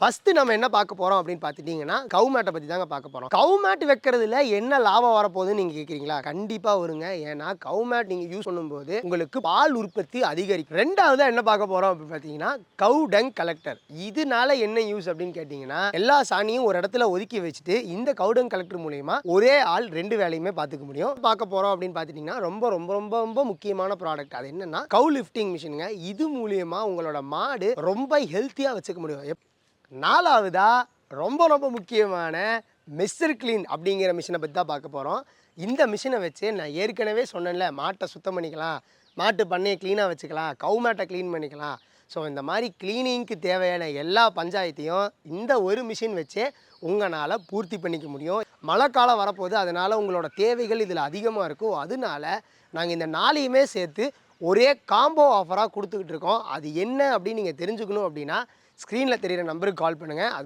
First நம்ம என்ன பார்க்க போறோம் அப்படின்னு பார்த்துட்டீங்கன்னா, கவு மேட்ட பத்தி தாங்க பார்க்க போறோம். கவு மேட் வைக்கிறதுல என்ன லாபம் வரப்போகுதுன்னு நீங்க கேட்கிறீங்களா? கண்டிப்பா வருங்க. ஏன்னா கவு மேட் நீங்க யூஸ் பண்ணும்போது உங்களுக்கு பால் உற்பத்தி அதிகரிக்கும். 2வதா என்ன பார்க்க போறோம் அப்படின்னு பார்த்தீங்கன்னா, கவு டங் கலெக்டர். இதனால என்ன யூஸ் அப்படின்னு கேட்டீங்கன்னா, எல்லா சாணியும் ஒரு இடத்துல ஒதுக்கி வச்சுட்டு இந்த கவு டங் கலெக்டர் மூலியமா ஒரே ஆள் 2 வேலையுமே பார்த்துக்க முடியும். பார்க்க போறோம் அப்படின்னு பார்த்துட்டீங்கன்னா, ரொம்ப ரொம்ப ரொம்ப ரொம்ப முக்கியமான ப்ராடக்ட். அது என்னன்னா கவு லிஃப்டிங் மிஷினுங்க. இது மூலியமா உங்களோட மாடு ரொம்ப ஹெல்த்தியா வச்சுக்க முடியும். 4வதா ரொம்ப ரொம்ப முக்கியமான மெஸ்ஸர் கிளீன் அப்படிங்கிற மிஷினை பற்றி தான் பார்க்க போகிறோம். இந்த மிஷினை வச்சு நான் ஏற்கனவே சொன்னேன்ல, மாட்டை சுத்தம் பண்ணிக்கலாம், மாட்டு பண்ணையை க்ளீனாக வச்சுக்கலாம், கவு மேட்டை க்ளீன் பண்ணிக்கலாம். ஸோ இந்த மாதிரி க்ளீனிங்க்கு தேவையான எல்லா பஞ்சாயத்தையும் இந்த ஒரு மிஷின் வச்சே உங்களால் பூர்த்தி பண்ணிக்க முடியும். மழை காலம் வரப்போகுது, அதனால் உங்களோட தேவைகள் இதில் அதிகமாக இருக்கும். அதனால நாங்கள் இந்த 4யுமே சேர்த்து ஒரே காம்போ ஆஃபராக கொடுத்துக்கிட்டு இருக்கோம். அது என்ன அப்படின்னு நீங்கள் தெரிஞ்சுக்கணும் அப்படின்னா, ஸ்க்ரீனில் தெரிகிற நம்பருக்கு கால் பண்ணுங்கள்.